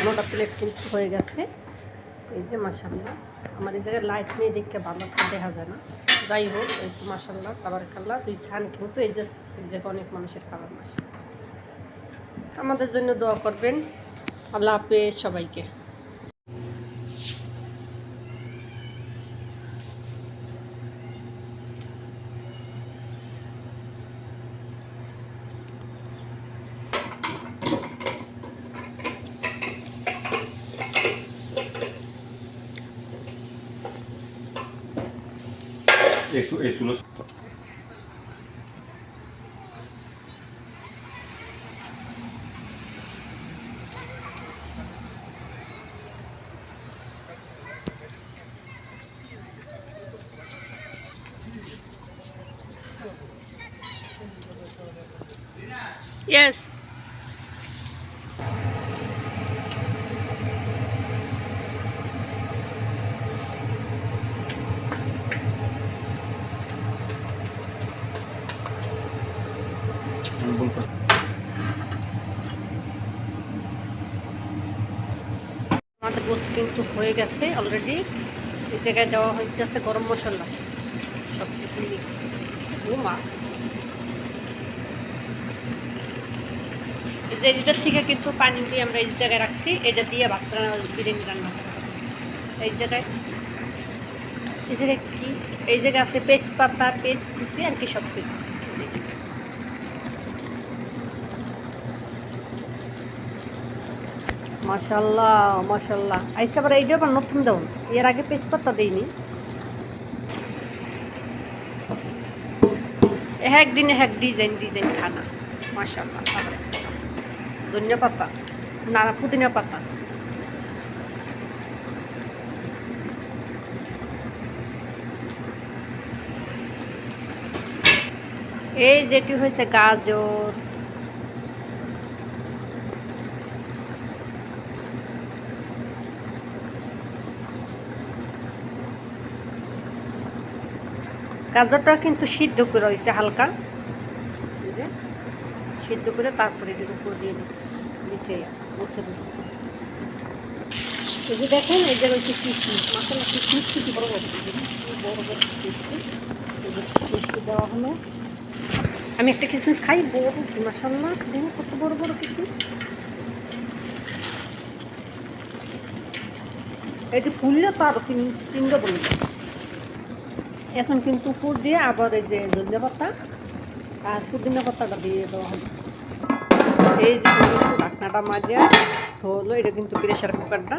10টা প্লেট কিন্তু হয়ে গেছে। এই যে মাশাআল্লাহ, আমার এই জায়গায় লাইট নেই দেখে ভালো দেখা যায় না। যাই হোক, এই তো মাশাআল্লাহ তাবারাকাল্লাহ 2 সান কিন্তু এই জায়গায় অনেক মানুষের খাবার মাশাআল্লাহ। আমাদের জন্য দোয়া করবেন। আল্লাহ হাফেজ সবাইকে। Eso no. Yes. আমাদের গোস কিন্তু হয়ে গেছে অলরেডি। এই জায়গায় দেওয়া হইতেছে গরম মশলা, সব কিছু মিক্স। মা এই যে এটার থেকে কিন্তু পানি দিয়ে আমরা এই জায়গায় রাখছি, এটা দিয়ে ভাত বিরিয়ানি রান্না করা। এই জায়গায় কি এই জায়গায় আছে তেজপাতা, পেস্ট কুচি আর কি সব কিছু। মাশাআল্লাহ মাশাআল্লাহ। আইসা আবার এইটা আবার নতুন দেউন, এর আগে তেজপাতা দেইনি। একদিনে এক ডিজাইন খানা মাশাআল্লাহ। ধনিয়া পাতা না, পুদিনা পাতা। এই যেটি হয়েছে গাজর, গাজরটা কিন্তু সিদ্ধ করে হয়েছে হালকা, সিদ্ধ করে তারপরে এর উপর দিয়ে দিচ্ছি গোসলের উপর। এই যে দেখেন, এই যে রয়েছে কিশমিশ। মাশাআল্লাহ কিশমিশ কি বড় বড় কিশমিশ দেওয়া হলো। আমি একটা কিশমিশ খাই বড়, মাশাআল্লাহ দেখুন কত বড় বড় কিশমিশ। এই যে ফুললে তো আরো তিনটা বলে। এখন কিন্তু উপর দিয়ে আবার এই যে ধনিয়া পাতা আর পুদিনা পাতাটা দিয়ে দেওয়া হবে। এই যে ঢাকনাটা মাঝে হলো, এটা কিন্তু প্রেশার কুকারটা।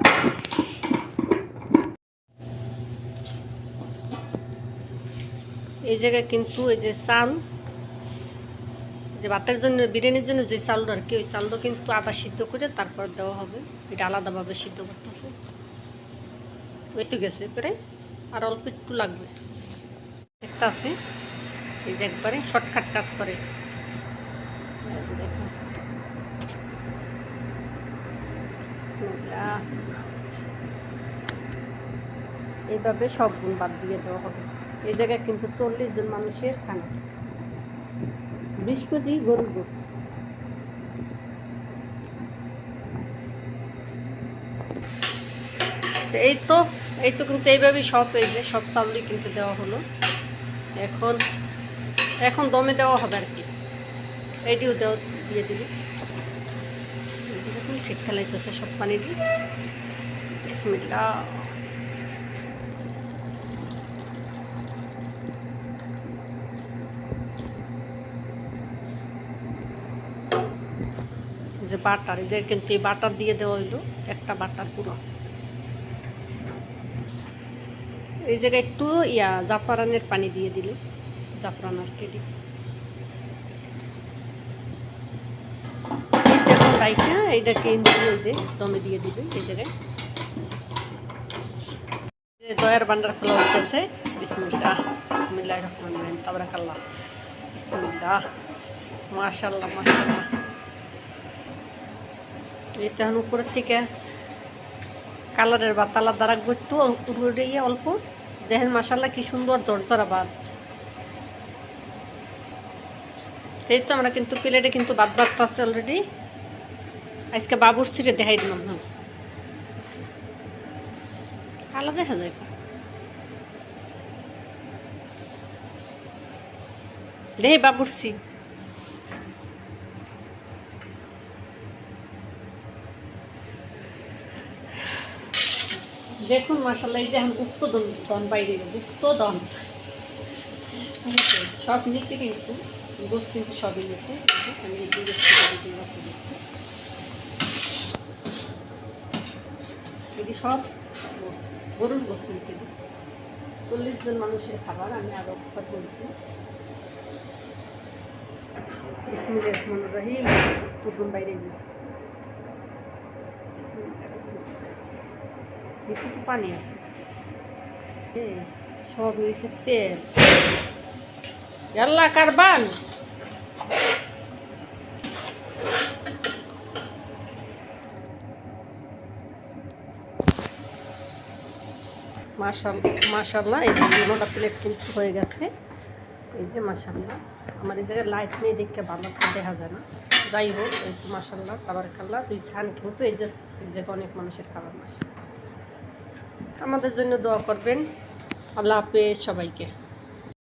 এই জায়গায় কিন্তু এই যে চাল, যে ভাতের জন্য বিরিয়ানির জন্য যে চালটা আর কি, ওই চালটা কিন্তু আদা সিদ্ধ করে তারপর দেওয়া হবে। এটা আলাদাভাবে সিদ্ধ করতে আছে। ওই তো গেছে প্রায়, আর অল্প একটু লাগবে। একটা আছে এই যে একবারে শর্টকাট কাজ করে। এইভাবে সব গুণ বাদ দিয়ে দেওয়া হবে। এই জায়গায় কিন্তু 40 জন মানুষের খানা, 20 কেজি গরুর গোশ। এই তো কিন্তু এইভাবেই সব, এই যে সব চাউলই কিন্তু দেওয়া হলো। এখন দমে দেওয়া হবে আর কি। এইটিও দিয়ে দিবি। এই যে দেখুন সেট খেলাইতেছে সব পানি দিয়ে। বিসমিল্লাহ। যে বাটার, এই যে কিন্তু এই বাটার দিয়ে দেওয়া হইলো একটা বাটার পুরো। এই জায়গায় একটু জাফরানের পানি দিয়ে দিল, জাফরান আর কেডি এইটাকে ওই যে দমে দিয়ে দিবে। এই জায়গায় দয়ার ভান্ডার খোলা হইতেছে। বিসমিল্লাহ বিসমিল্লাহির রহমানির রহিম তাবারাকাল্লাহ। বিসমিল্লাহ মাশাআল্লাহ মাশাআল্লাহ। এটা উপরের থেকে কালারের ভাত আলাদা রাখবো একটু অল্প। দেখেন মাশাআল্লাহ কি সুন্দর জর্জরা ভাত। সেই তো আমরা কিন্তু প্লেটে কিন্তু ভাত আছে অলরেডি। আজকে বাবুর সিটে দেখাই দিলাম। কালা দেখা যায় দেহে বাবুরছি দেখুন মাশাআল্লাহ এই যে এখন গুপ্তধন বাইরে গুপ্তধন সব নিচে কিন্তু গোস কিন্তু সবই নিচে আমি এটি সব গোস গরুর গোস কিন্তু 40 জন মানুষের খাবার আমি আরো একবার বলছি বিসমিল্লাহির রহমানির রহিম গুপ্তধন বাইরে দেখি তো পানি আছে সব হয়েছে তেল আল্লাহ কারবান মাশাআল্লাহ এই যে 9টা প্লেট কিন্তু হয়ে গেছে এই যে মাশাআল্লাহ আমার এই জায়গায় লাইট নেই দেখে ভালো করে দেখা যায় না যাই হোক এই তো মাশাআল্লাহ তাবারাকাল্লাহ দুই সান কিন্তু এই যে অনেক মানুষের খাবার মাশাআল্লাহ আমাদের জন্য দোয়া করবেন আল্লাহ হাফেজ সবাইকে